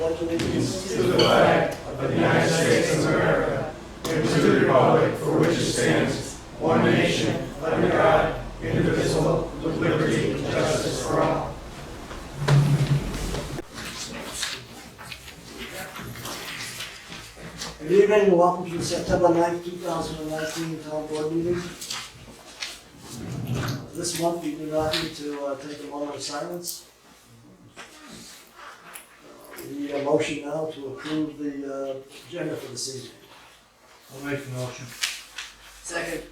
pledge allegiance to the flag of the United States of America and to the republic for which it stands, one nation, under God, indivisible, with liberty and justice for all. Good evening and welcome to the September 9th, 2019 Town Board meeting. This month we do not need to take a moment of silence. We need a motion now to approve the agenda for this evening. I'll make the motion. Second.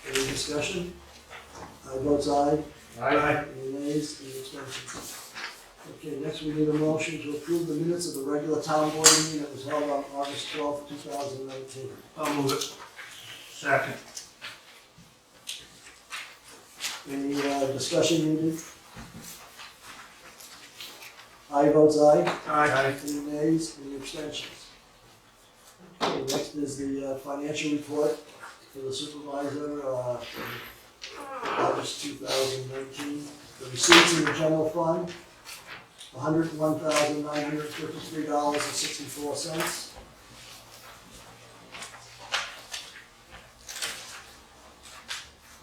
Any discussion? I vote aye. Aye. Any nays? Any abstentions? Okay, next we need a motion to approve the minutes of the regular town board meeting that was held on August 12th, 2019. I'll move it. Second. Any discussion needed? I vote aye. Aye. Any nays? Any abstentions? Okay, next is the financial report for the supervisor for August 2019. The receipts in the general fund, $101,953.64.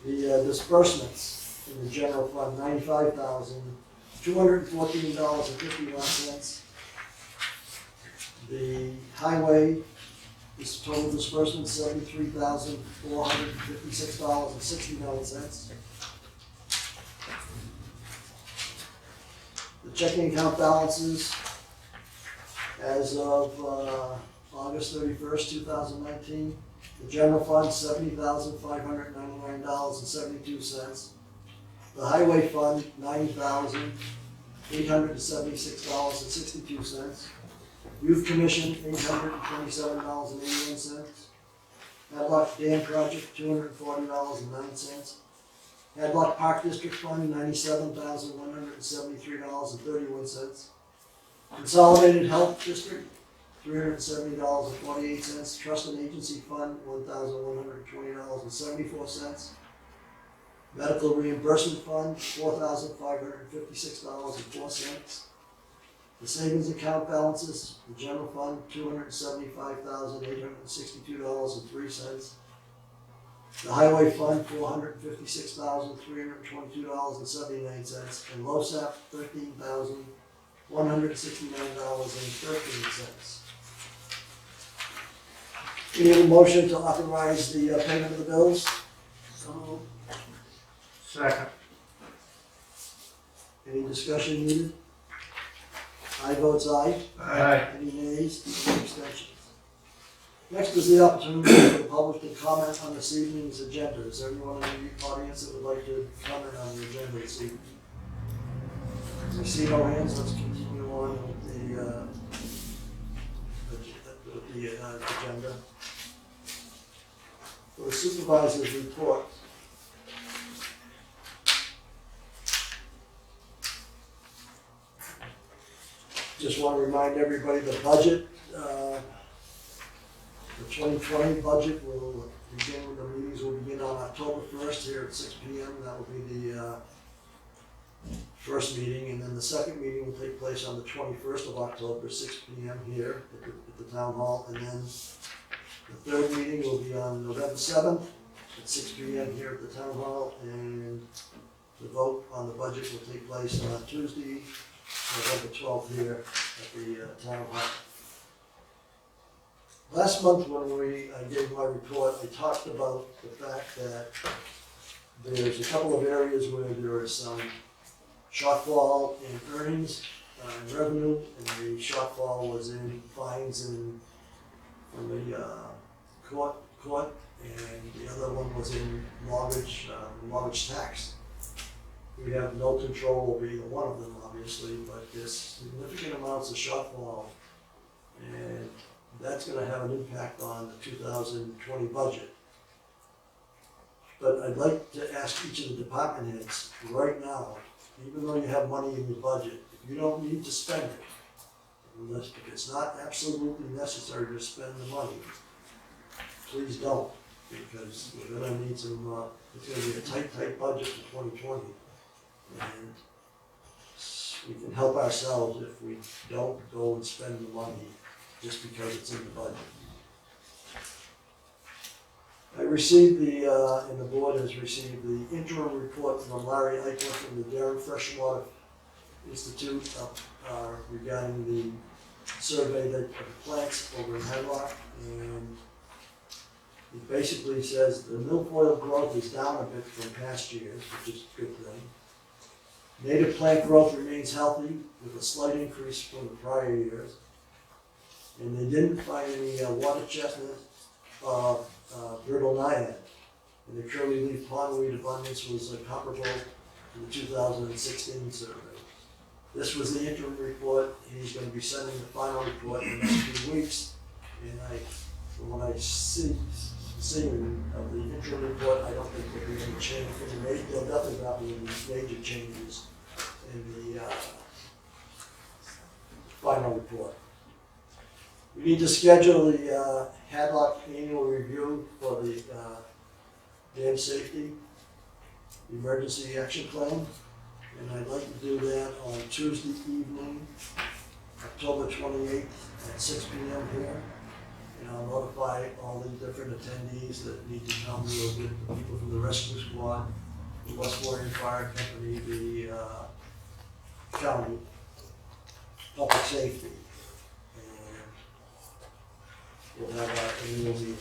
The disbursements in the general fund, $95,214.51. The highway is total disbursement, $73,456.69. The checking account balances as of August 31st, 2019. The general fund, $70,599.72. The highway fund, $90,876.62. Youth commission, $827.81. Hadlock Dam project, $240.09. Hadlock Park District Fund, $97,173.31. Consolidated Health District, $370.48. Trust and Agency Fund, $1,120.74. Medical Reimbursement Fund, $4,556.04. The savings account balances, the general fund, $275,862.03. The highway fund, $456,322.79. And LoSAP, $13,169.13. We need a motion to authorize the payment of the bills. So Second. Any discussion needed? I vote aye. Aye. Any nays? Any abstentions? Next is the opportunity for the public to comment on this evening's agenda. Is there anyone in the audience that would like to comment on the agenda this evening? As I see no hands, let's continue on with the agenda. For the supervisor's report. Just want to remind everybody the budget, the 2020 budget will begin, the meetings will begin on October 1st here at 6 p.m. That will be the first meeting, and then the second meeting will take place on the 21st of October, 6 p.m. here at the town hall, and then the third meeting will be on November 7th at 6 p.m. here at the town hall, and the vote on the budget will take place on Tuesday, November 12th here at the town hall. Last month when I gave my report, I talked about the fact that there's a couple of areas where there is some shortfall in earnings and revenue, and the shortfall was in fines and from the court, and the other one was in mortgage tax. We have no control over either one of them, obviously, but there's significant amounts of shortfall, and that's going to have an impact on the 2020 budget. But I'd like to ask each of the department heads right now, even though you have money in your budget, if you don't need to spend it, unless if it's not absolutely necessary to spend the money, please don't, because we're going to need some. It's going to be a tight budget for 2020. And we can help ourselves if we don't go and spend the money just because it's in the budget. I received and the board has received the interim report from Larry Eichler from the Durham Freshwater Institute regarding the survey of the plants over in Hemlock. And it basically says the milfoil growth is down a bit from past years, which is a good thing. Native plant growth remains healthy with a slight increase from the prior years. And they didn't find any water chestnut brittle naiad. And the curly leaf pondweed abundance was comparable to the 2016 survey. This was the interim report. He's going to be sending the final report in the next few weeks. And from what I see of the interim report, I don't think there'll be any change. There'll definitely not be any major changes in the final report. We need to schedule the Hadlock annual review for the dam safety emergency action plan. And I'd like to do that on Tuesday evening, October 28th at 6 p.m. here. And I'll notify all the different attendees that need to come. We'll get the people from the rescue squad, the West Warren Fire Company, the county, public safety. And we'll have our annual meeting.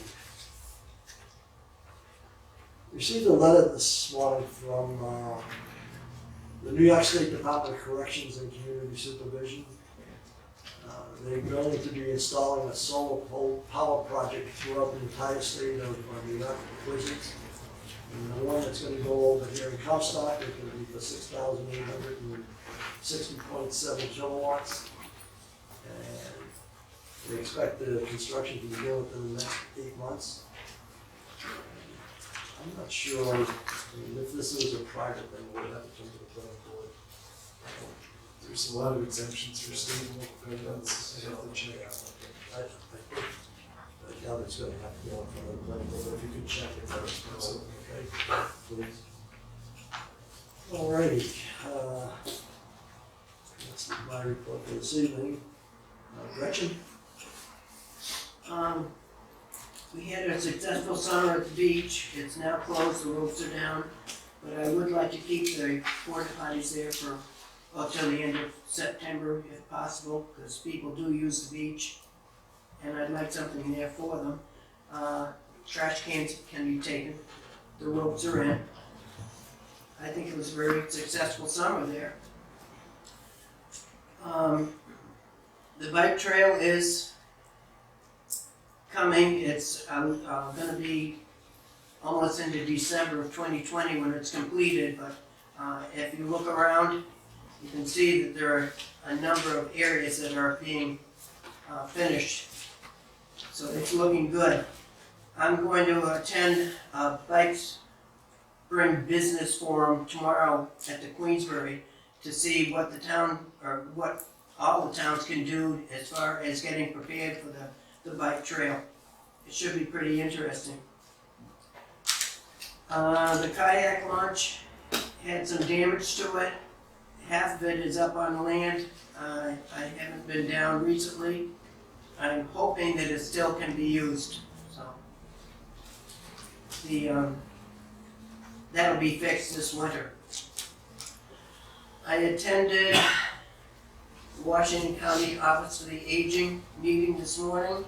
Received a letter this morning from the New York State Department of Corrections and Community Supervision. They're going to be installing a solar power project throughout the entire state of New York for Blizzards. And the one that's going to go over here in Comstock is going to be for 6,860.7 kilowatts. And we expect the construction to begin within the next 8 months. I'm not sure, if this is a private thing, we'll have to come to the planning board. There's a lot of exemptions for state and local governments. I have to check out. I doubt it's gonna have to go in front of the planning board, but if you could check it first, okay, please. Alrighty, that's my report for this evening. Gretchen? We had a successful summer at the beach. It's now closed, the ropes are down. But I would like to keep the porta potties there for up till the end of September if possible, because people do use the beach. And I'd like something there for them. Trash cans can be taken. The ropes are in. I think it was a very successful summer there. The bike trail is coming. It's going to be almost into December of 2020 when it's completed, but if you look around, you can see that there are a number of areas that are being finished. So it's looking good. I'm going to attend a Bike Spring Business Forum tomorrow at the Queensbury to see what the town, or what all the towns can do as far as getting prepared for the bike trail. It should be pretty interesting. The kayak launch had some damage to it. Half of it is up on land. I haven't been down recently. I'm hoping that it still can be used. So that'll be fixed this winter. I attended Washington County Office of the Aging meeting this morning.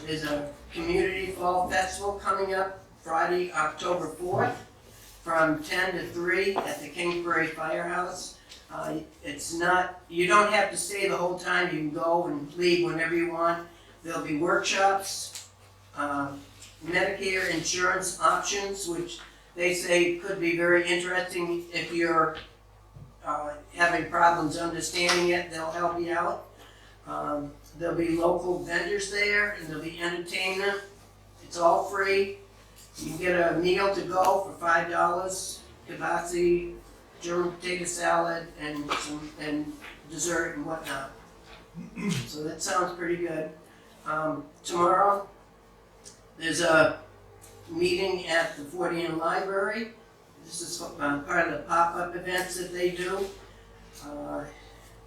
There's a community fall festival coming up Friday, October 4th from 10 to 3 at the Kingsbury Firehouse. It's not, you don't have to stay the whole time. You can go and leave whenever you want. There'll be workshops, Medicare insurance options, which they say could be very interesting if you're having problems understanding it. They'll help you out. There'll be local vendors there, and there'll be entertainment. It's all free. You can get a meal to go for $5, kibasi, German potato salad, and dessert and whatnot. So that sounds pretty good. Tomorrow, there's a meeting at the Fortean Library. This is part of the pop-up events that they do.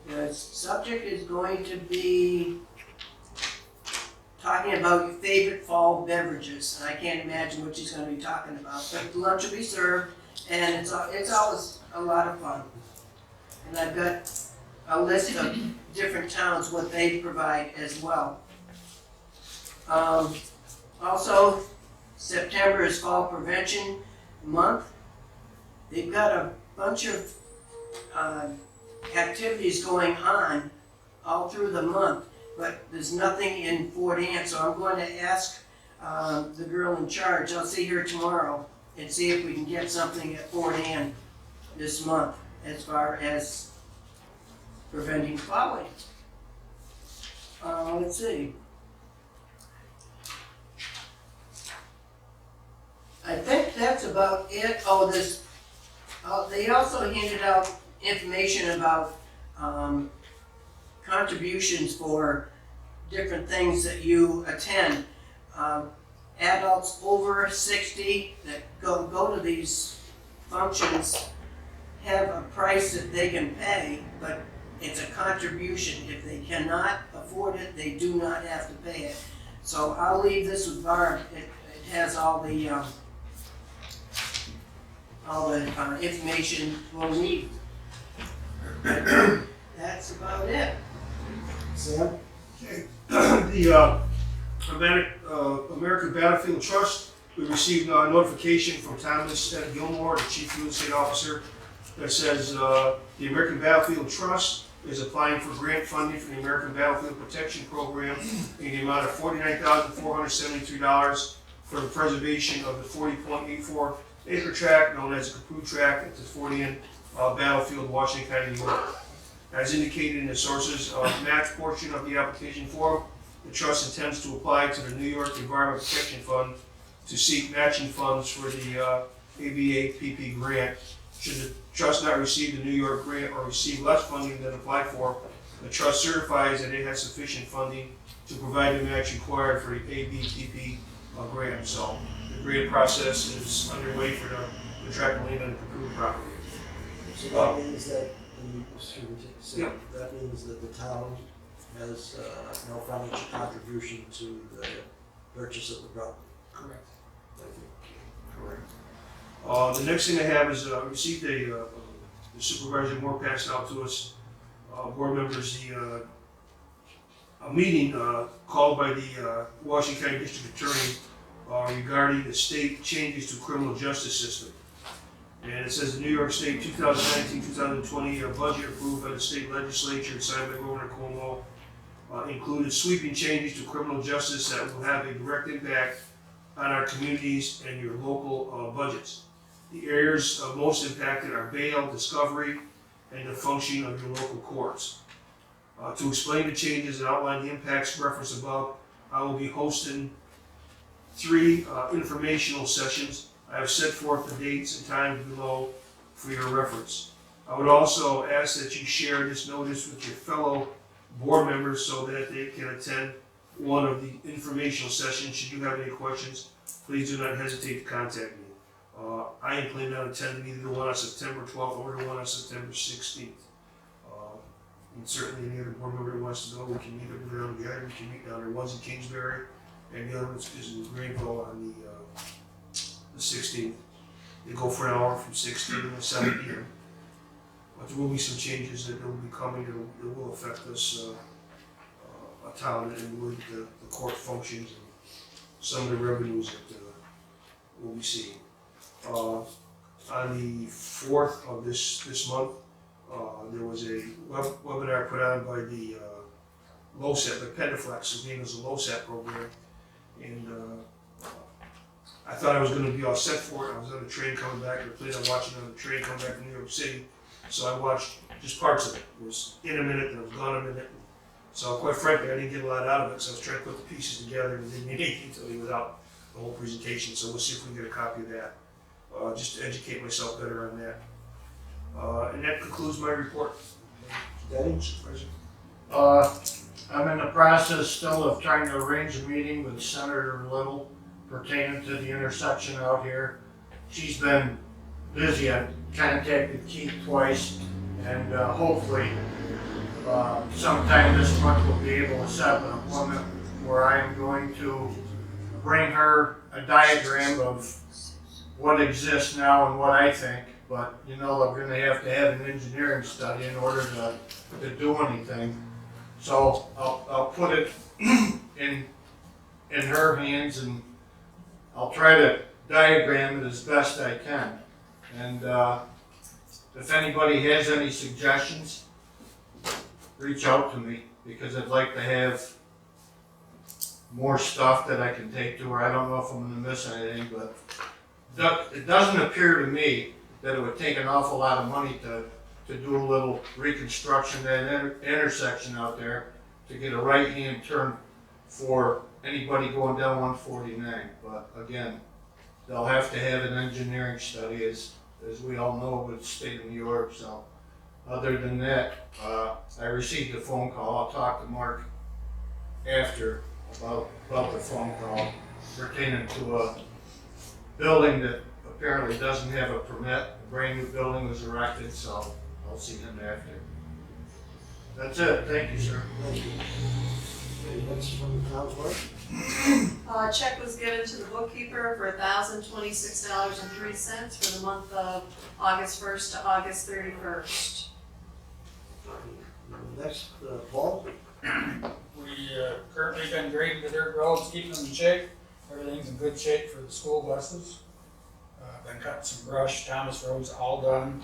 The subject is going to be talking about your favorite fall beverages. And I can't imagine what she's going to be talking about, but lunch will be served, and it's always a lot of fun. And I've got a list of different towns, what they provide as well. Also, September is Fall Prevention Month. They've got a bunch of activities going on all through the month, but there's nothing in Fort Anne, so I'm going to ask the girl in charge, I'll see her tomorrow, and see if we can get something at Fort Anne this month as far as preventing falling. Let's see. I think that's about it. Oh, they also handed out information about contributions for different things that you attend. Adults over 60 that go to these functions have a price that they can pay, but it's a contribution. If they cannot afford it, they do not have to pay it. So I'll leave this with Barb. It has all the information we'll need. That's about it. Sam? Okay. The American Battlefield Trust, we received a notification from Thomas Ed Gilmore, the Chief Real Estate Officer, that says the American Battlefield Trust is applying for grant funding for the American Battlefield Protection Program in the amount of $49,473 for the preservation of the 40.84 acre tract known as the Kaput Tract at the Fort Anne Battlefield, Washington County, New York. As indicated in the sources match portion of the application form, the trust intends to apply to the New York Environment Protection Fund to seek matching funds for the ABA-PP grant. Should the trust not receive the New York grant or receive less funding than applied for, the trust certifies that it has sufficient funding to provide the match required for the ABA-PP grant. So the grant process is underway for the tract land on the Kaput property. So that means that Yep. that means that the town has no financial contribution to the purchase of the property. Correct. Thank you. Correct. The next thing I have is received the Supervisor Moore passed out to us, board members, a meeting called by the Washington County District Attorney regarding the state changes to criminal justice system. And it says the New York State 2019-2020 budget approved by the state legislature and signed by Governor Cuomo included sweeping changes to criminal justice that will have a direct impact on our communities and your local budgets. The areas most impacted are bail, discovery, and the functioning of your local courts. To explain the changes and outline the impacts referenced above, I will be hosting 3 informational sessions. I have set forth the dates and times below for your reference. I would also ask that you share this notice with your fellow board members so that they can attend one of the informational sessions. Should you have any questions, please do not hesitate to contact me. I am planning on attending either the one on September 12th or the one on September 16th. And certainly any other board member who wants to go, we can meet over there on the other. We can meet down there. One's in Kingsbury and the other one is in Greenville on the 16th. They go for an hour from 6 to 7 p.m. But there will be some changes that will be coming that will affect us, a town, and with the court functions and some of the revenues that we'll be seeing. On the 4th of this month, there was a webinar put on by the LoSAP, the Pendaflex, his name is the LoSAP program, and I thought I was going to be all set for it. I was on the train coming back, I planned on watching on the train coming back from New York City, so I watched just parts of it. It was in a minute, and it was gone a minute. So quite frankly, I didn't get a lot out of it, so I was trying to put the pieces together and didn't need anything to me without the whole presentation, so we'll see if we can get a copy of that, just to educate myself better on that. And that concludes my report. Danny? I'm in the process still of trying to arrange a meeting with Senator Little pertaining to the intersection out here. She's been busy. I contacted Keith twice, and hopefully sometime this month we'll be able to set up an appointment where I am going to bring her a diagram of what exists now and what I think. But you know, we're gonna have to have an engineering study in order to do anything. So I'll put it in her hands, and I'll try to diagram it as best I can. And if anybody has any suggestions, reach out to me, because I'd like to have more stuff that I can take to her. I don't know if I'm gonna miss anything, but it doesn't appear to me that it would take an awful lot of money to do a little reconstruction at that intersection out there to get a right-hand turn for anybody going down 149. But again, they'll have to have an engineering study, as we all know, with the state of New York. So other than that, I received a phone call. I'll talk to Mark after about the phone call pertaining to a building that apparently doesn't have a permit. A brand new building was erected, so I'll see him after. That's it. Thank you, sir. Thank you. Okay, next from the town clerk. A check was given to the bookkeeper for $1,026.03 for the month of August 1st to August 31st. Next, Paul. We currently been grading the dirt roads, keeping them in shape. Everything's in good shape for the school buses. Been cutting some brush. Thomas Road's all done.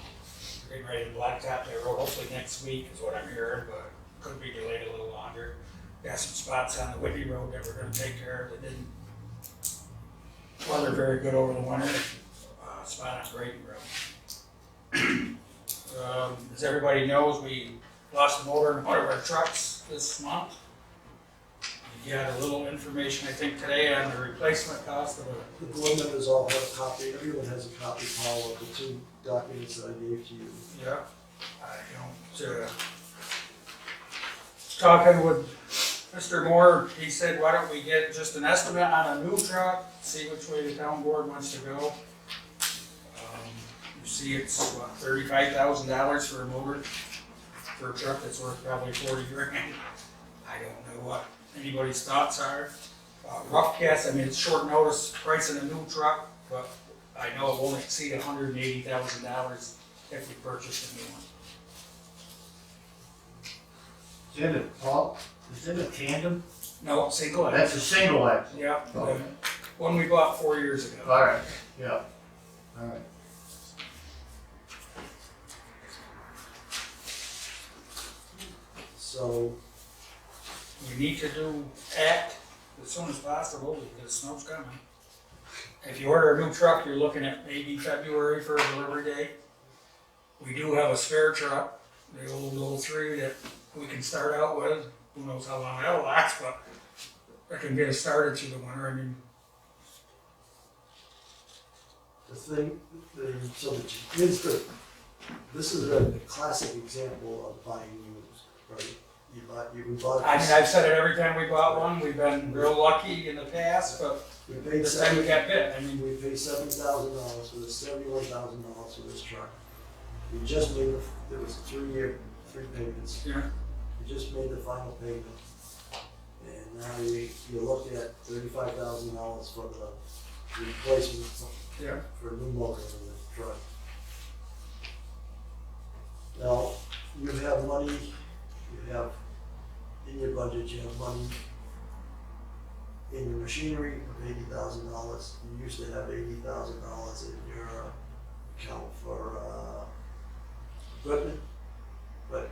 Getting ready to blacktop that road hopefully next week is what I'm hearing, but could be delayed a little longer. Got some spots on the Whitney Road that we're gonna take care of that didn't weather very good over the winter. Spot on Brayton Road. As everybody knows, we lost a motor in one of our trucks this month. You got a little information, I think, today on the replacement cost of The board members all have a copy, everyone has a copy, Paul, of the two documents that I gave to you. Yeah, I don't, talking with Mr. Moore, he said, why don't we get just an estimate on a new truck, see which way the town board wants to go. You see it's, what, $35,000 for a motor, for a truck that's worth probably 40 grand. I don't know what anybody's thoughts are. Rough guess, I mean, it's short notice pricing a new truck, but I know it won't exceed $180,000 if we purchase a new one. Is it a Paul? Is it a tandem? No, single axle. That's a single axle. Yeah, Okay. the one we bought 4 years ago. All right. Yeah. All right. So, We need to act as soon as possible because snow's coming. If you order a new truck, you're looking at maybe February for a delivery date. We do have a spare truck, the old 03 that we can start out with. Who knows how long that'll last, but I can get us started through the winter. I mean, the thing, this is a classic example of buying used, right? We bought I mean, this, I've said it every time we bought one. We've been real lucky in the past, but we paid this time we got bit. I mean, we paid $70,000 for this, $71,000 for this truck. We just made, there was 3 payments. yeah, We just made the final payment. And now you look at $35,000 for the replacement yeah. for a new motor in the truck. Now, you have money, you have, in your budget, you have money in your machinery of $80,000. You used to have $80,000 in your account for equipment, but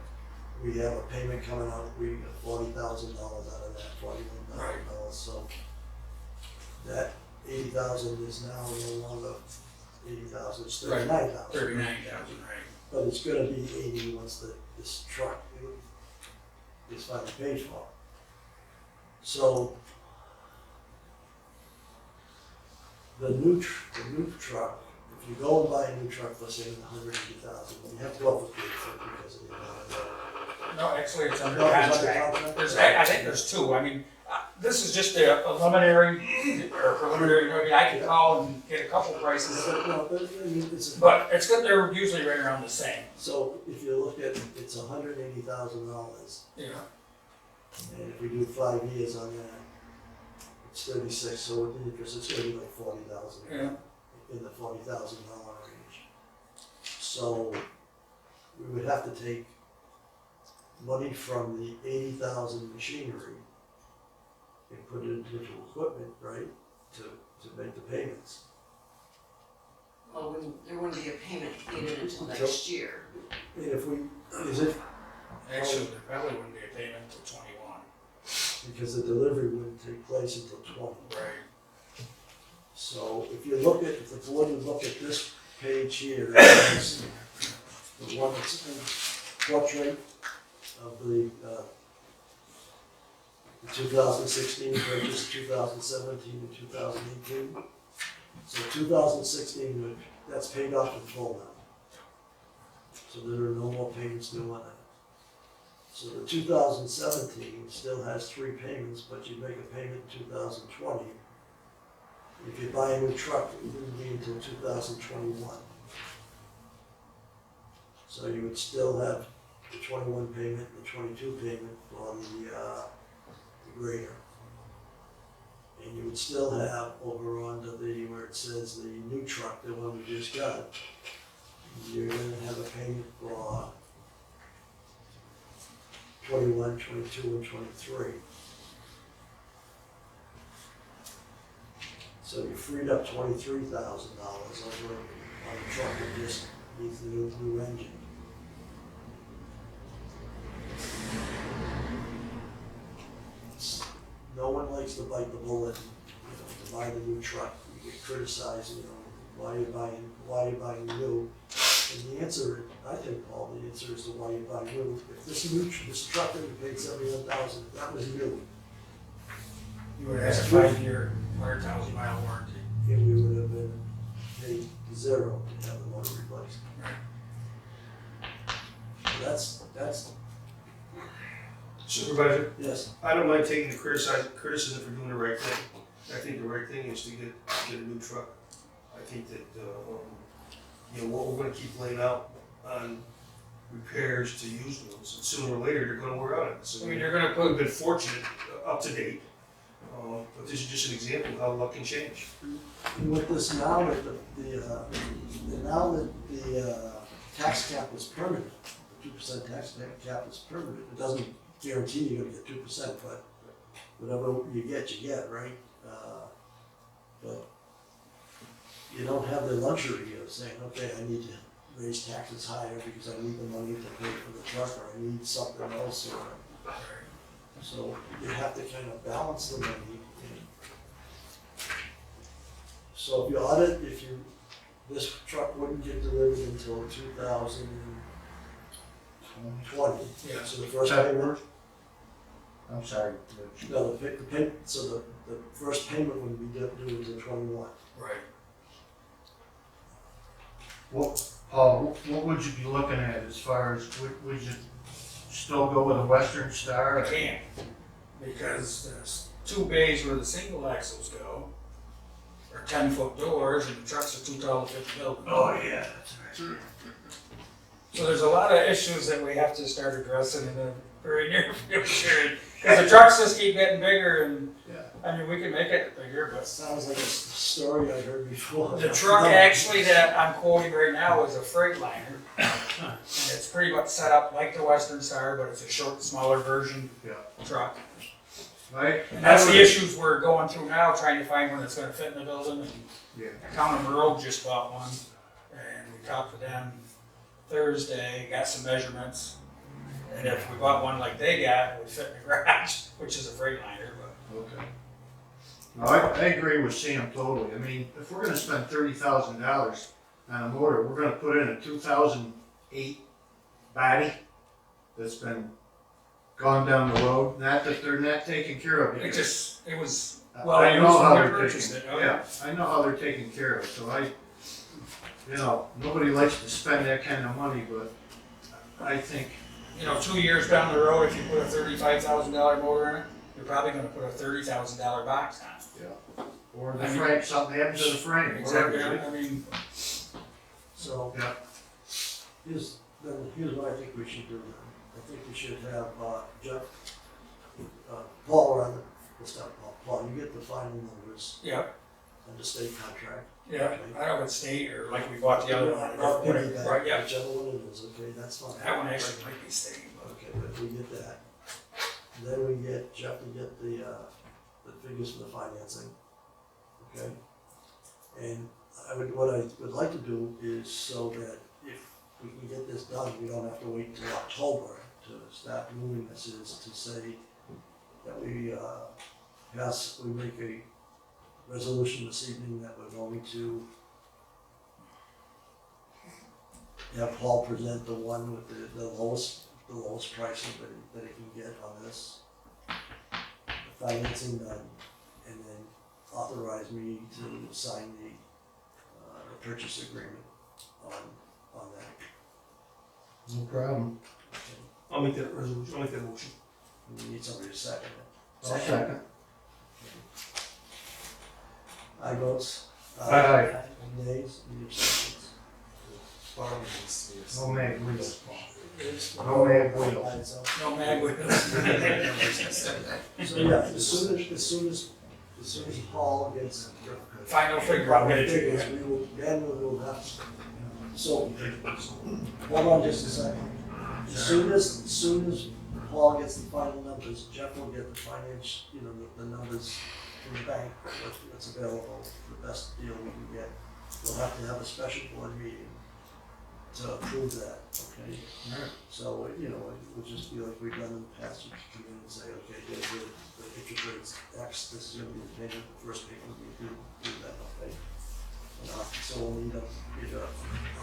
we have a payment coming out, we got $40,000 out of that, $41,000. So that 80,000 is now no longer 80,000, it's 39,000. 39,000, right? But it's gonna be 80 once this truck is finally paid for. So the new truck, if you go and buy a new truck, let's say $180,000, you have to go up with bid for it because of the amount of No, actually, it's under No, it's under contract. contract? I think there's two. I mean, this is just a preliminary, I mean, I can call and get a couple prices, No, but, I mean, it's, but it's good, they're usually right around the same. so if you look at, it's $180,000, Yeah. and if we do 5 years on that, it's 36, so with the interest, it's gonna be like 40,000. Yeah. In the $40,000 range. So we would have to take money from the 80,000 machinery and put it into equipment, right, to make the payments. Well, there wouldn't be a payment needed until next year. And if we, is it, Actually, there probably wouldn't be a payment until 21. because the delivery wouldn't take place until 20. Right. So if you look at, if the board would look at this page here, it's the one that's in portrait of the 2016 purchase, 2017 and 2018. So 2016, that's paid off in full now. So there are no more payments due on that. So the 2017 still has 3 payments, but you make a payment in 2020. If you buy a new truck, it wouldn't be until 2021. So you would still have the 21 payment, the 22 payment on the grader. And you would still have over onto the, where it says the new truck, the one we just got, you're gonna have a payment for 21, 22, and 23. So you freed up $23,000 over on the truck that just needs the new engine. No one likes to bite the bullet, to buy the new truck. You get criticized, why are you buying new? And the answer, I think, Paul, the answer is to why you buy new. If this truck that we paid $71,000, that was new, You would have a 5-year, 100,000 mile warranty. and we would have been paid $0 to have the motor replaced. So that's, Supervisor, yes, I don't mind taking the criticism for doing the right thing. I think the right thing is to get a new truck. I think that, what we're gonna keep laying out on repairs to used ones, and sooner or later, they're gonna wear out. So I mean, you're gonna we've put, been fortunate, up to date, but this is just an example of how luck can change. and with this now, that now that the tax cap is permanent, the 2% tax cap is permanent, it doesn't guarantee you're gonna get 2%, but whatever you get, right? But you don't have the luxury of saying, okay, I need to raise taxes higher because I need the money to pay for the truck, or I need something else, or, so you have to kind of balance the money. So if you audit, this truck wouldn't get delivered until 2020. Yeah. So the first payment, I'm sorry. no, so the first payment wouldn't be due until 21. right. Paul, what would you be looking at as far as, would you still go with a Western Star? I can't, because there's 2 bays where the single axles go, are 10-foot doors, and the trucks are too tall to fit the building. Oh, yeah, that's right. So there's a lot of issues that we have to start addressing in the very near future, because the trucks just keep getting bigger, and, Yeah. I mean, we can make it bigger, but Sounds like a story I heard before. the truck actually that I'm quoting right now is a Freightliner, and it's pretty much set up like the Western Star, but it's a short, smaller version Yeah. truck. Right? And that's the issues we're going through now, trying to find one that's gonna fit in the building. And Yeah. Counter Road just bought one, and we talked to them Thursday, got some measurements. And if we bought one like they got, it would fit in the garage, which is a Freightliner, but. Okay. No, I agree with Sam totally. I mean, if we're gonna spend $30,000 on a motor, we're gonna put in a 2008 body that's been gone down the road, not that they're not taken care of. It was, I well, I know used how when we they're purchased taken, it, oh, yeah, I know how they're taken care of, so nobody likes to spend that kind of money, but I think, 2 years down the road, if you put a $35,000 motor in it, you're probably gonna put a $30,000 box on. Or the I mean- frame, something happens to the frame. Exactly, whatever. I mean, So, Yeah. here's what I think we should do then. I think we should have, Jeff, Paul, rather, let's start Paul, you get the final numbers yeah, and the state contract. yeah, I don't know what state or like we bought the other one. I'll give you Right, that, yeah, whichever one it is, okay, that's fine. that one actually might be state, but. Okay, but we get that. Then we get, Jeff to get the figures for the financing, okay? And what I would like to do is so that if we can get this done, we don't have to wait until October to start moving this, is to say that we make a resolution this evening that we're going to have Paul present the one with the lowest pricing that he can get on this, the financing done, and then authorize me to sign the purchase agreement on that. No problem. Okay. I'll make that resolution, I'll make that motion. And we need somebody to second it. I'll second. Aye votes. Aye. And nays, any abstentions? No mag wheels. No mag wheels. Aye, so- No mag with So yeah, as soon as Paul gets final figure, I'll get it to figures, you. we will have, so, hold on just a second. As soon as Paul gets the final numbers, Jeff will get the finance, the numbers from the bank, what's available, the best deal we can get. We'll have to have a special board meeting to approve that, okay? Alright. So, it would just be like we've done in the past, you come in and say, okay, here's the interest rate's X, this is gonna be the payment, the first payment, we do that, okay? So we'll need to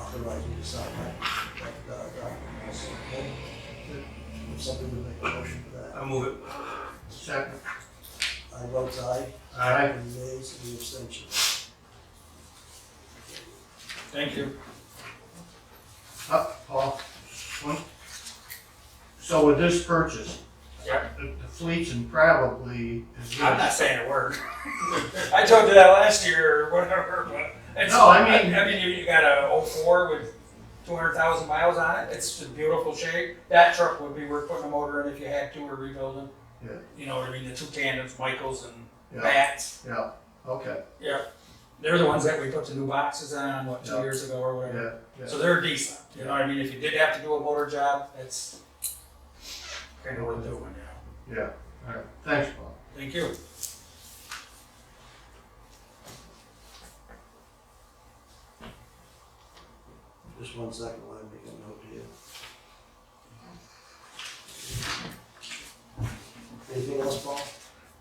authorize you to sign that document also, okay? If somebody would make a motion for that. I'll move it. Second. I vote aye. Aye. Any nays, any abstentions? Thank you. Paul. So with this purchase, Yeah. the Fleetson probably is good. I'm not saying a word. I told you that last year or whatever, but it's, No, I mean- you got a 04 with 200,000 miles on it. It's in beautiful shape. That truck would be worth putting a motor in if you had to or rebuilding. Yeah. You know what I mean? The two tandems, Michaels and Yeah. Bats. Yeah, okay, Yeah. They're the ones that we put the new boxes on, what, 2 Yeah. years ago or whatever. yeah. So they're decent. You know what I mean? If you did have to do a motor job, it's kind of worth doing, you know. Yeah, alright, thanks, Paul. Thank you. Just 1 second while I make a note here. Anything else, Paul?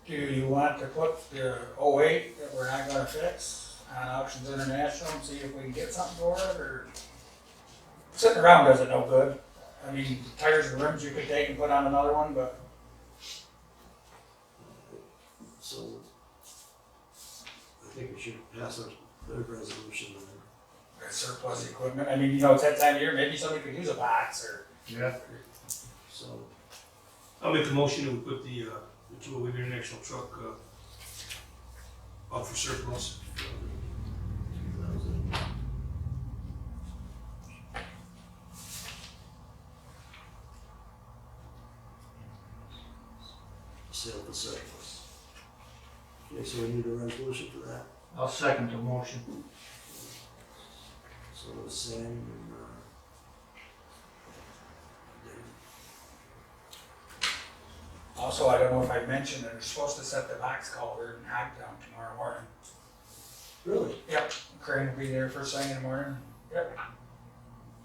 Do you want to put the 08 that we're not gonna fix on Auctions International and see if we can get something for it, or sitting around does it no good? I mean, tires and rims you could take and put on another one, but So, I think we should pass our third resolution then. it's surplus equipment. I mean, you know, it's that time of year, maybe somebody could use a box or. Yeah, So, I'll make a motion to put the 208 International truck, up for surplus. 2000. Sale for surplus. Okay, so we need a resolution for that. I'll second the motion. So the same and, Also, I don't know if I mentioned that they're supposed to set the box culvert in Hogtown tomorrow morning. really? Yep, Crane will be there first thing in the morning. Yep.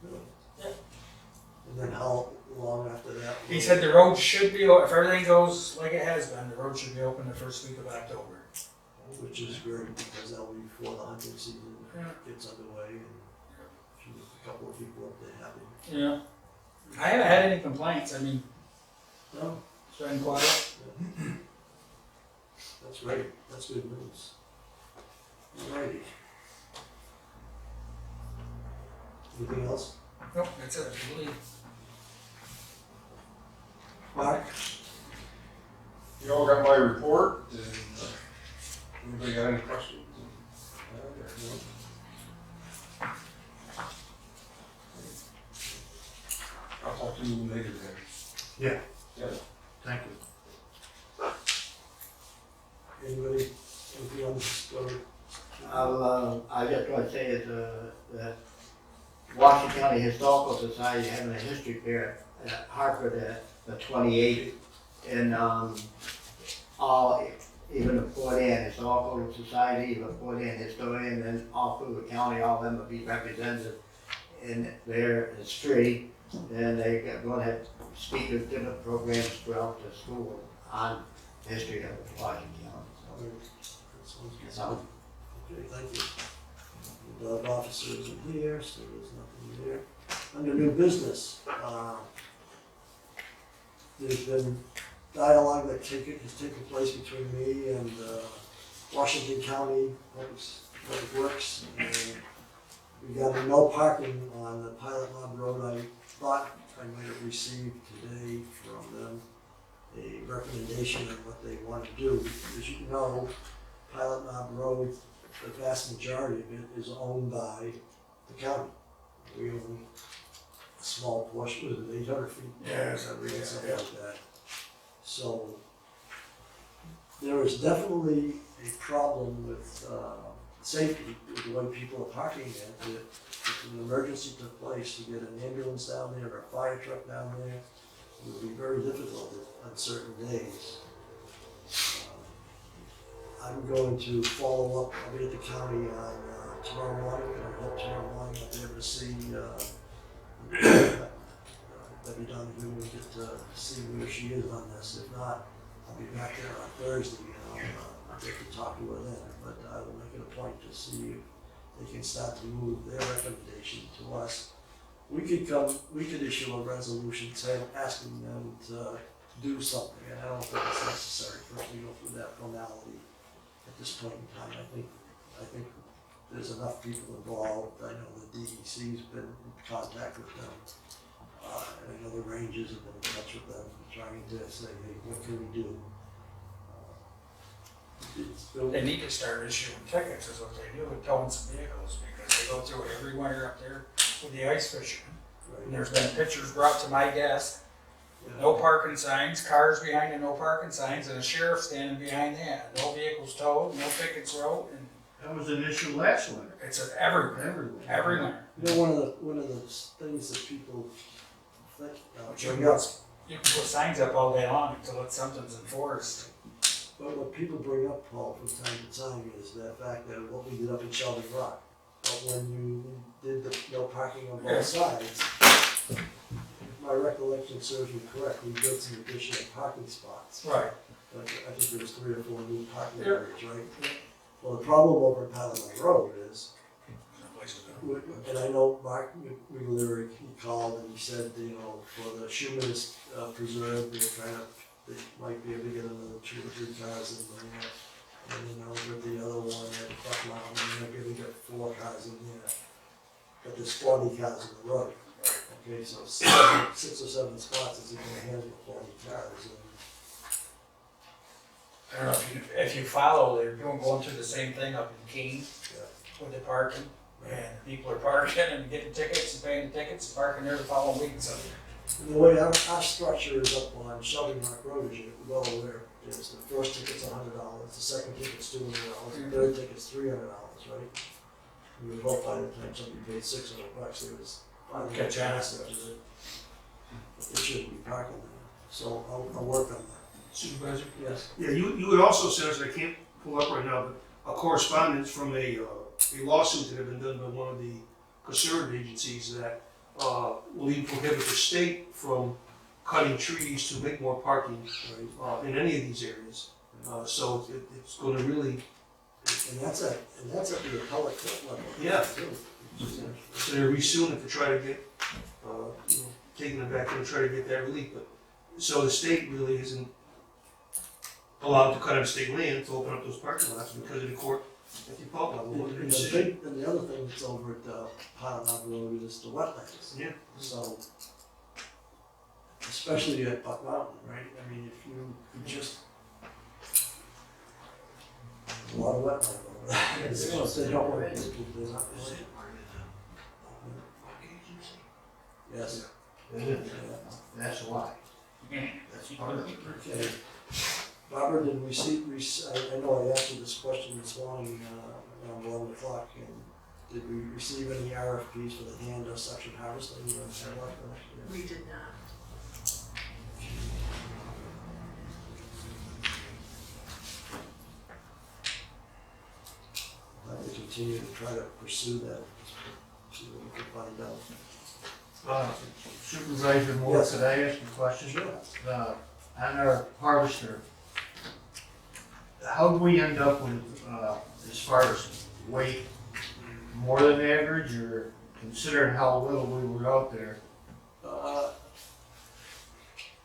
Really? Yeah. And then how long after that? He said the road should be, if everything goes like it has been, the road should be open the first week of October. Which is great because that'll be before the hunting season Yeah. gets underway and a couple of people up there happy. Yeah. I haven't had any complaints. I mean, No, it's been quiet. that's great. That's good news. Alrighty. Anything else? Nope, that's it, I believe. Mark? You all got my to make it there. Thank you. Anybody, anything on this story? I just want to say is, that Washington County Historical Society having a history fair at Hartford at the 28th. And, all, even the Port Ann Historical Society, the Port Ann Historian, and all through the county, all of them will be represented in there. It's free. And they're going to have speakers, different programs throughout the school on the history of Washington County. That sounds good. So, Okay, thank you. The dog officer isn't here, so there's nothing there. Under new business, there's been dialogue that has taken place between me and Washington County Public Works, and we got a no parking on the Pilot Knob Road. I thought I might have received today from them a recommendation on what they want to do. As you know, Pilot Knob Road, the vast majority of it is owned by the county. We own a small portion, was it 800 feet? Yeah, Something like that. So there is definitely a problem with safety, with the way people are parking there. If an emergency took place, to get an ambulance down there or a fire truck down there, it would be very difficult on certain days. I'm going to follow up, I'll be at the county on tomorrow morning, and I hope tomorrow morning I'll be able to see Debbie Donahue and get to see where she is on this. If not, I'll be back there on Thursday and I'll get to talk to her then. But I will make it a point to see if they can start to move their recommendation to us. We could issue a resolution saying, asking them to do something, and I don't think it's necessary for us to go through that formality at this point in time. I think there's enough people involved. I know the DEC's been in contact with them. And I know the Rangers have been in touch with them, trying to say, hey, what can we do? They need to start issuing tickets is what they do with towing some vehicles, because they go through it every winter up there with the ice fishing. And there's been pictures brought to my desk, no parking signs, cars behind the no parking signs, and a sheriff standing behind that. No vehicles towed, no tickets wrote, and That was an issue last winter. it's everywhere, every winter. You know, one of the things that people think, But you bring can up, put signs up all day long until something's enforced. but what people bring up, Paul, from time to time is the fact that what we did up in Sheldon Rock. But when you did the no parking on both sides, if my recollection serves me correct, we built some additional parking spots. Right. I think there was 3 or 4 new parking areas, right? Well, the problem over at Pilot Knob Road is, and I know Mark McLeary, he called and he said, you know, for the Schuman's Preserve, they might be able to get another 2 or 3 cars in there. And then over at the other one at Buck Mountain, they might be able to get 4 cars in there. But there's 40 cars in the road. Okay, so 6 or 7 spots isn't gonna handle 40 cars. I don't know if you follow, they're going through the same thing up in Keene Yeah. with the parking. And people are parking and getting tickets and paying the tickets and parking there the following week. So And the way our structure is up on Sheldon Rock Road, as you're well aware, is the first ticket's $100, the second ticket's $200, the third ticket's $300, right? We would hope by the time somebody paid $600, it was finally Catch on. but they shouldn't be parking there. So I'll work on that. Supervisor? Yes. Yeah, you would also send us, I can't pull up right now, but a correspondence from a lawsuit that had been done by one of the conservative agencies that will even prohibit the state from cutting trees to make more parking in any of these areas. So it's going to really. And that's at the appellate court level. Yeah. Too. So they're resuing it to try to get, taking it back and try to get that relief. But so the state really isn't allowed to cut on state land to open up those parking lots because of the court at the appellate level. And the other thing that's over at Pilot Knob Road is the wetlands. Yeah. So, especially at Buck Mountain, right? I mean, if you could just, a lot of wetland over there. They don't want to, they're not really. Yes. Is it? That's why. That's part of it. Okay. Barbara, did we see, I know I asked you this question this morning, around 11 o'clock, and did we receive any RFPs for the hand or suction harvesting? We did not. I'd like to continue to try to pursue that, see what we can find out. Supervisor Moore, Yes. could I ask you a question? Sure. On our harvester, how do we end up with, as far as weight, more than average, or considering how little we were out there?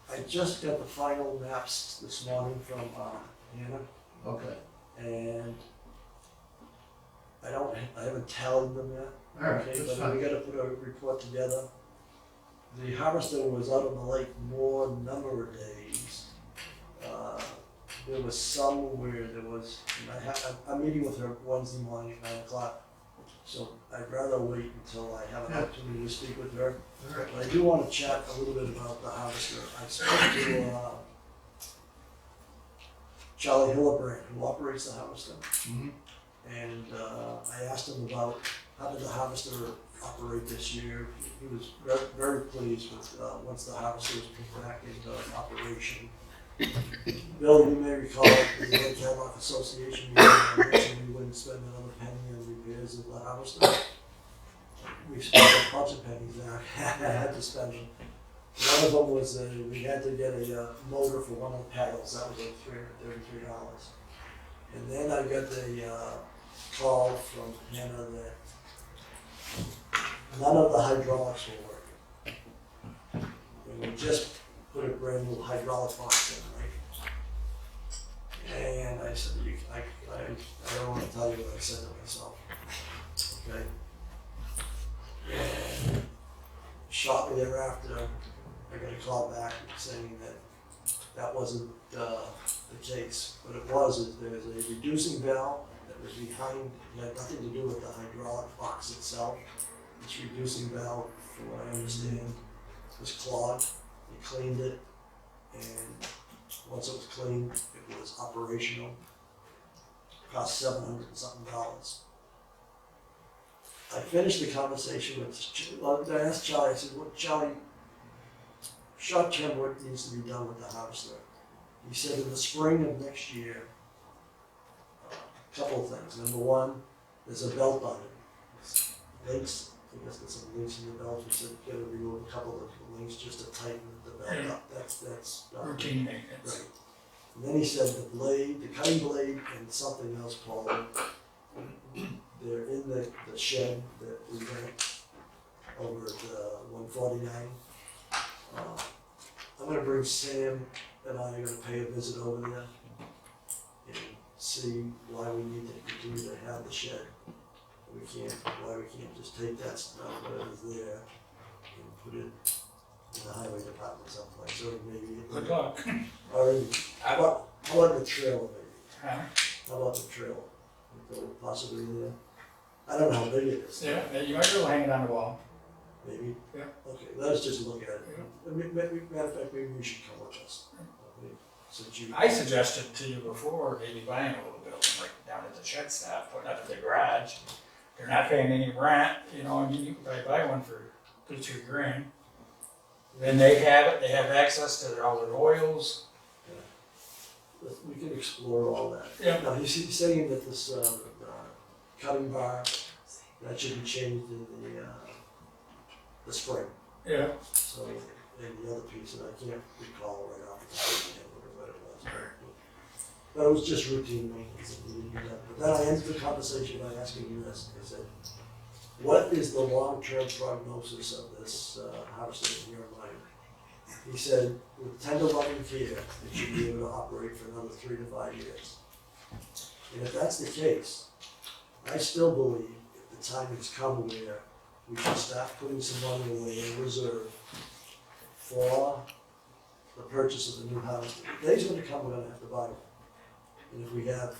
I just got the final maps this morning from Hannah, Okay, and I haven't tallied them yet. all right, Okay, that's but we fine. gotta put a report together. The harvester was out on the lake more number of days. There was some where there was, and I'm meeting with her Wednesday morning at 9 o'clock. So I'd rather wait until I have an Yeah. opportunity to speak with her. All right. But I do wanna chat a little bit about the harvester. I spoke to, Charlie Hillebrand, who operates the harvester. Mhm. And I asked him about how did the harvester operate this year. He was very, very pleased with once the harvester was put back into operation. Bill, you may recall, the Lake Cadillac Association, I mentioned we wouldn't spend another penny on repairs of the harvester. We spent a bunch of pennies there. I had to spend them. One of them was we had to get a motor for one of the paddles. That was like $333. And then I got the call from Hannah that none of the hydraulics were working. And we just put a brand new hydraulic box in, right? And I said, I don't want to tell you what I said to myself, okay? And shortly thereafter, I got a call back saying that that wasn't the case. What it was is there was a reducing valve that was behind, it had nothing to do with the hydraulic box itself. This reducing valve, from what I understand, was clogged. They cleaned it, and once it was cleaned, it was operational. It cost $700 and something. I finished the conversation with, I asked Charlie, I said, well, Charlie, short-term work needs to be done with the harvester. He said in the spring of next year, a couple of things. Number one, there's a belt on it. Links, I guess there's some links in the belt. He said you gotta remove a couple of the links just to tighten the belt up. That's Routine maintenance. right. And then he said the blade, the cutting blade, and something else, Paul. They're in the shed that we rent over at 149. I'm gonna bring Sam and I are gonna pay a visit over there and see why we need to continue to have the shed. Why we can't just take that stuff that is there and put it in the highway department someplace, or maybe. Good luck. Or how about the trailer maybe? Huh? How about the trailer? Go possibly there? I don't know how big it is. Yeah, you might be able to hang it on the wall. Maybe? Yeah. Okay, let us just look at it. Yeah. Matter of fact, maybe you should come with us. Okay, since you. I suggested to you before, maybe buying a little building, like down at the shed staff, putting up in the garage. They're not paying any rent, you know, I mean, you can probably buy one for $2-3 grand. Then they have access to all their oils. We can explore all that. Yeah. Now, he's saying that this cutting bar, that should be changed in the spring. Yeah. So, and the other piece, and I can't recall right off the top of my head what it was. But it was just routine maintenance that needed to be done. But then I ended the conversation by asking you this. I said, what is the long-term prognosis of this harvester in your mind? He said, with 10 to 11 care, it should be able to operate for another 3 to 5 years. And if that's the case, I still believe that the time has come where we should start putting some money away in reserve for the purchase of the new harvester. The day's gonna come, we're gonna have to buy one. And if we have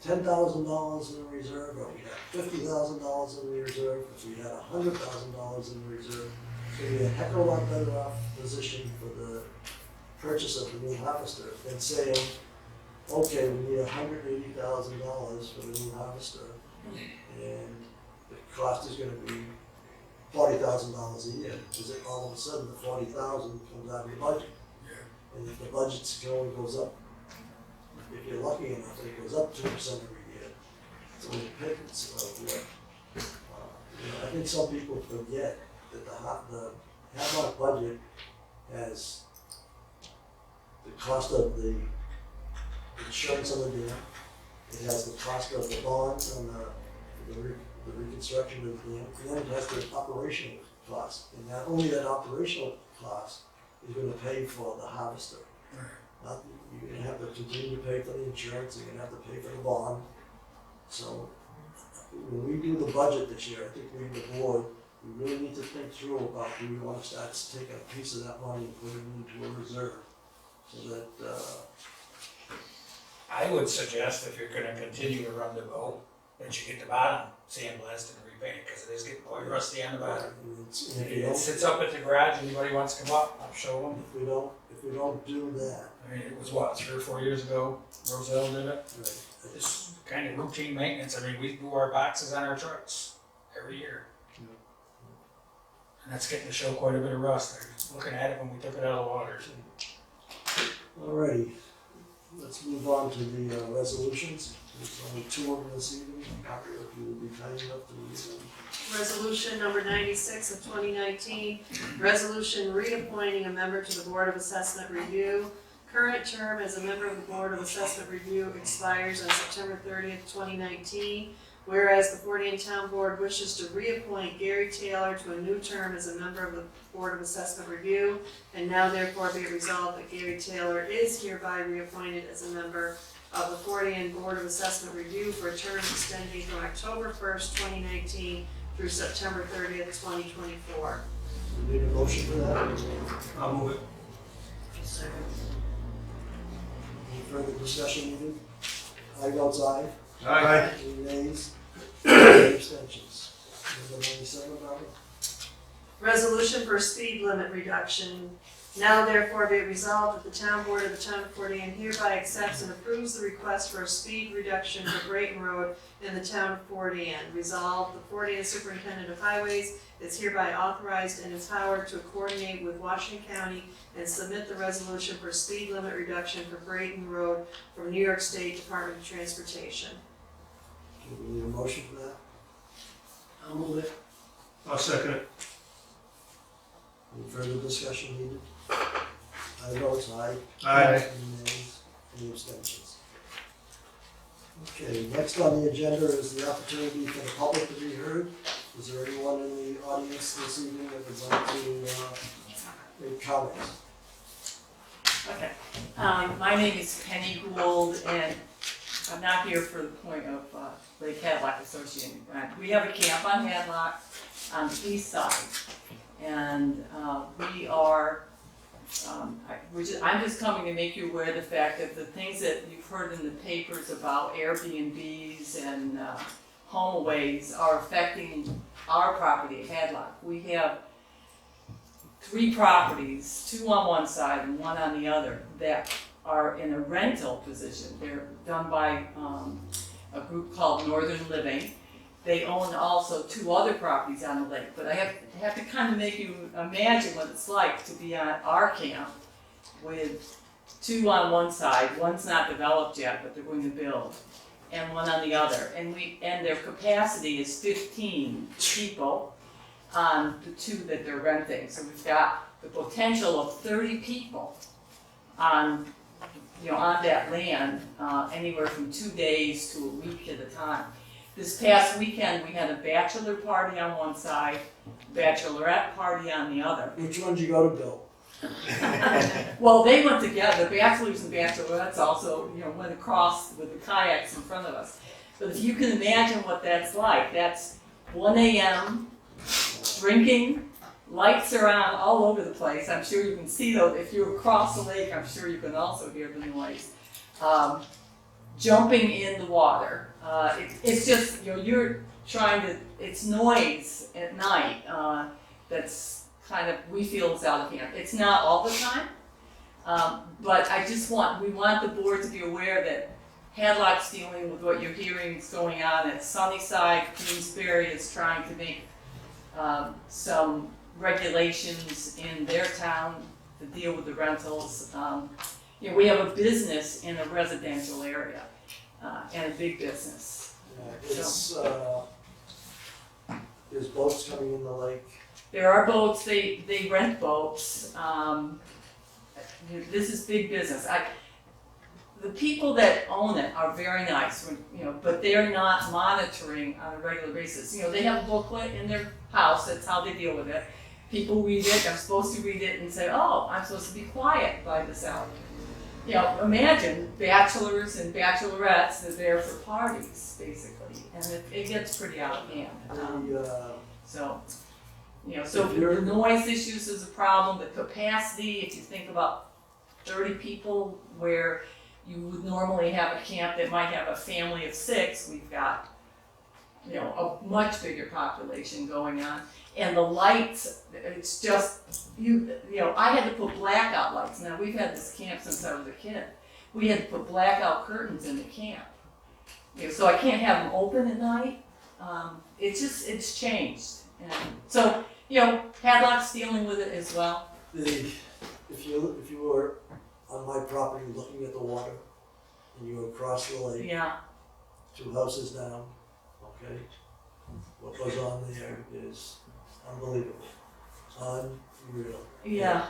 $10,000 in reserve, or we have $50,000 in reserve, if we had $100,000 in reserve, gonna be a heck of a lot better off position for the purchase of the new harvester than saying, okay, we need $180,000 for the new harvester, and the cost is gonna be $40,000 a year, because it all of a sudden the 40,000 comes out of your budget. And if the budget only goes up, if you're lucky enough, it goes up 2% every year. So it pivots of what, I think some people forget that the Havelock budget has the cost of the insurance on the dam. It has the cost of the bonds on the reconstruction of the dam. And then it has the operational cost. And not only that operational cost is going to pay for the harvester. You're going to have to continue to pay for the insurance. You're going to have to pay for the bond. So when we do the budget this year, I think we, the board, we really need to think through about do we want to start taking a piece of that money and put it into a reserve so that, I would suggest if you're gonna continue to run the boat, that you get the bottom sandblasted and repainted, because it is getting quite rusty on the bottom. and It sits up at the garage, anybody wants to come up, I'll show them. if we don't do that, I mean, it was what, 3 or 4 years ago, Roselle did it? right, It's kind of routine maintenance. I mean, we do our boxes on our trucks every year. And that's getting to show quite a bit of rust. I was looking at it when we took it out of the water. alrighty, let's move on to the resolutions. There's only 2 of them this evening. If you will be kind enough to read them. Resolution number 96 of 2019, resolution reappointing a member to the Board of Assessment Review. Current term as a member of the Board of Assessment Review expires on September 30th, 2019. Whereas the Fort Anne Town Board wishes to reappoint Gary Taylor to a new term as a member of the Board of Assessment Review, and now therefore be it resolved that Gary Taylor is hereby reappointed as a member of the Fort Anne Board of Assessment Review for a term extending from October 1st, 2019 through September 30th, 2024. We need a motion for that. I'll move it. Any further discussion needed? Aye votes aye. Aye. Any nays? Any abstentions? Number 97, Barbara? Resolution for speed limit reduction. Now therefore be it resolved that the town board of the town of Fort Anne hereby accepts and approves the request for a speed reduction for Brayton Road in the town of Fort Anne. Resolved, the Fort Anne Superintendent of Highways is hereby authorized and empowered to coordinate with Washington County and submit the resolution for speed limit reduction for Brayton Road from New York State Department of Transportation. Do we need a motion for that? I'll move it. I'll second it. Any further discussion needed? Aye votes aye. Aye. Any nays? Any abstentions? Okay, next on the agenda is the opportunity for the public to be heard. Is there anyone in the audience this evening that would like to make comments? Okay, my name is Penny Gould, and I'm not here for the point of Lake Hadlock Associated. We have a camp on Hadlock on the east side, and we are, I'm just coming to make you aware of the fact that the things that you've heard in the papers about Airbnbs and HomeAways are affecting our property at Hadlock. We have 3 properties, 2 on one side and 1 on the other, that are in a rental position. They're done by a group called Northern Living. They own also 2 other properties on the lake, but I have to kind of make you imagine what it's like to be on our camp with 2 on one side. One's not developed yet, but they're going to build, and 1 on the other. And their capacity is 15 people on the 2 that they're renting. So we've got the potential of 30 people on that land, anywhere from 2 days to a week at a time. This past weekend, we had a bachelor party on one side, bachelorette party on the other. Which one did you go to, Bill? Well, they went together. The bachelors and bachelorettes also, went across with the kayaks in front of us. But if you can imagine what that's like, that's 1 a.m., drinking, lights are on all over the place. I'm sure you can see those. If you're across the lake, I'm sure you can also hear the noise. Jumping in the water. It's just, you're trying to, it's noise at night that's kind of, we feel is out of hand. It's not all the time, but we want the board to be aware that Hadlock's dealing with what you're hearing is going on at Sunnyside. Queensberry is trying to make some regulations in their town to deal with the rentals. You know, we have a business in a residential area, and a big business. There's boats coming in the lake. There are boats, they rent boats. This is big business. The people that own it are very nice, you know, but they're not monitoring on a regular basis. You know, they have a booklet in their house, that's how they deal with it. People read it, I'm supposed to read it and say, oh, I'm supposed to be quiet by this hour. You know, imagine bachelors and bachelorettes that are there for parties, basically, and it gets pretty out of hand. So, you know, so the noise issues is a problem, the capacity, if you think about 30 people where you would normally have a camp that might have a family of 6, we've got, you know, a much bigger population going on. And the lights, it's just, you know, I had to put blackout lights. Now, we've had this camp since I was a kid. We had to put blackout curtains in the camp. You know, so I can't have them open at night. It's changed. And so, you know, Hadlock's dealing with it as well. If you were on my property looking at the water, and you were across the lake, Yeah, 2 houses down, okay, what goes on there is unbelievable, unreal. yeah.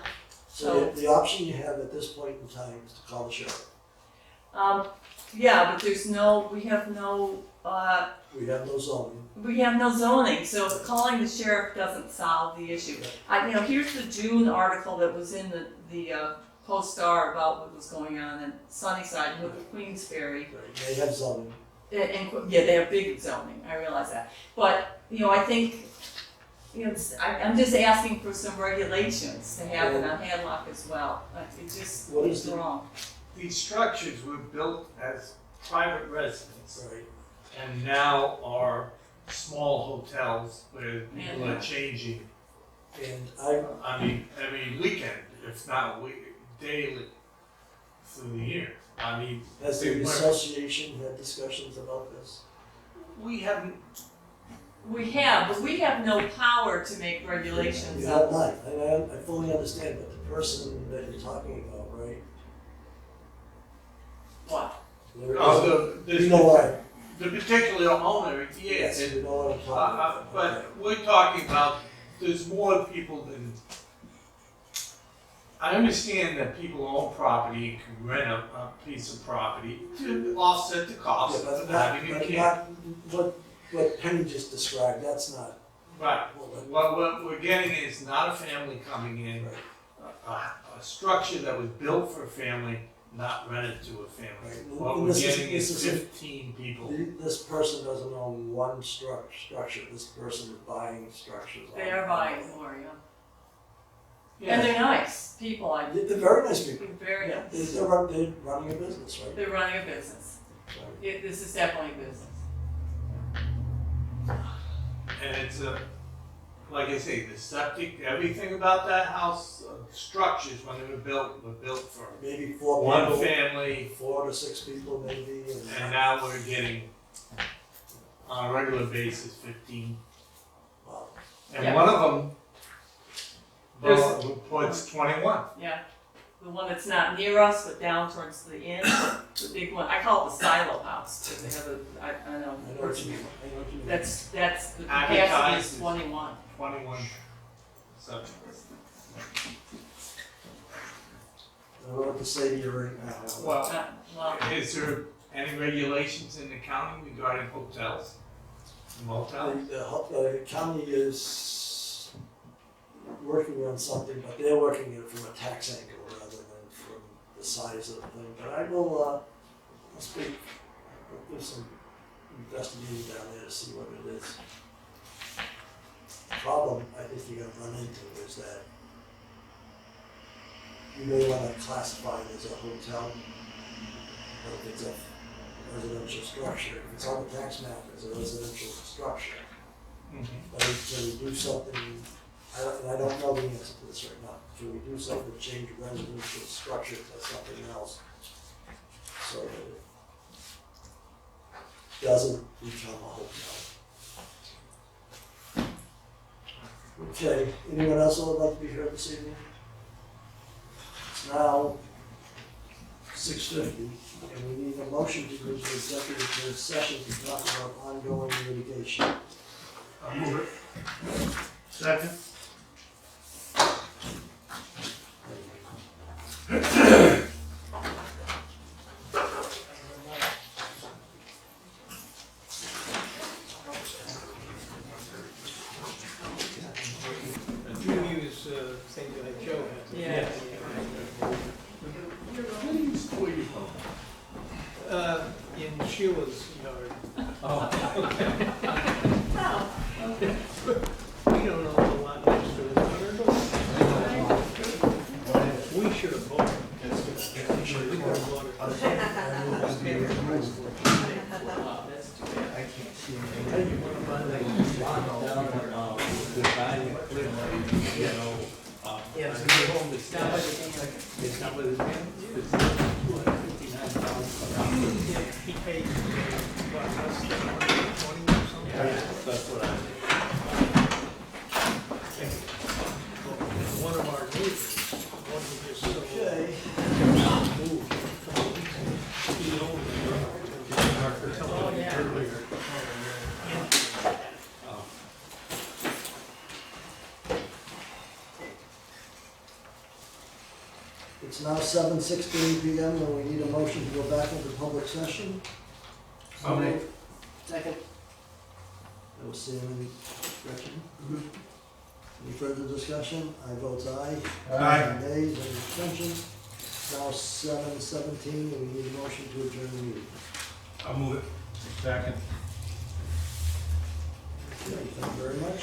So the option you have at this point in time is to call the sheriff. Yeah, but we have no zoning, so calling the sheriff doesn't solve the issue. You know, here's the June article that was in the Post-Star about what was going on in Sunnyside with Queensberry. They have zoning. And yeah, they have big zoning, I realize that. But, you know, I think, you know, I'm just asking for some regulations to happen on Hadlock as well. It just is wrong. These structures were built as private residence Right. and now are small hotels where people are changing. And I mean, every weekend, if not daily through the year. I mean, has the association had discussions about this? we haven't. We have, but we have no power to make regulations. You have not, and I fully understand, but the person that you're talking about, right? What? You know what? The particular owner, Yes, yes. you know what I'm talking about. But we're talking about, there's more people than. I understand that people own property and can rent a piece of property to offset the cost Yeah, of but having a camp. what Penny just described, that's not. Right. Well, What we're getting is not a family coming in, a structure that was built for a family, not rented to a family. Right. What And we're this is- getting this is is a- 15 people. This person doesn't own one structure, this person is buying structures. They are buying more, yeah. Yeah. And they're nice people, They're very nice people. they're very nice. They're running a business, right? They're running a business. This is definitely a business. And it's like I say, the septic, everything about that house, structures when they were built for Maybe 4 one people, family, 4 to 6 people maybe. and now we're getting on a regular basis 15. Wow. And Yeah. one of them There's- puts 21. Yeah. The one that's not near us, but down towards the inn, the big one. I call it the silo house, because they have I I know. know what you mean, I know what you mean. That's, the capacity Advertised is is- 21. 21 subjects. I don't know what to say to you right now. Well, Well, is there any regulations in the county regarding hotels, motels? The county is working on something, but they're working it from a tax angle rather than from the size of the thing. But I will, I'll speak, I'll do some investigating down there to see what it is. The problem I think you're gonna run into is that you may wanna classify it as a hotel, but if it's a residential structure, if it's on the tax map as a residential structure, Mhm. but to do something And I don't know the answer to this right now. Can we do something to change residential structure to something else? So that it doesn't become a hotel. Okay, anyone else who would like to be heard this evening? It's now 6:50, and we need a motion to go into executive session to talk about ongoing litigation. I'll move it. Second? You use things like Joe has. Yeah. In Sheila's yard. We don't know a lot next to it. We should have bought it. We should have bought it. It's not with his name. It's he paid, what, less than 120 or something? That's what I. One of our neighbors, one who just sold. Okay. Moved from he owned the property earlier. It's now 7:16 PM, and we need a motion to go back into public session. I'll move. Second. No seeing any objection? Any further discussion? I vote aye. Aye. Nays, any abstentions? Now 7:17, and we need a motion to adjourn the meeting. I'll move it. Second. Okay, thank you very much.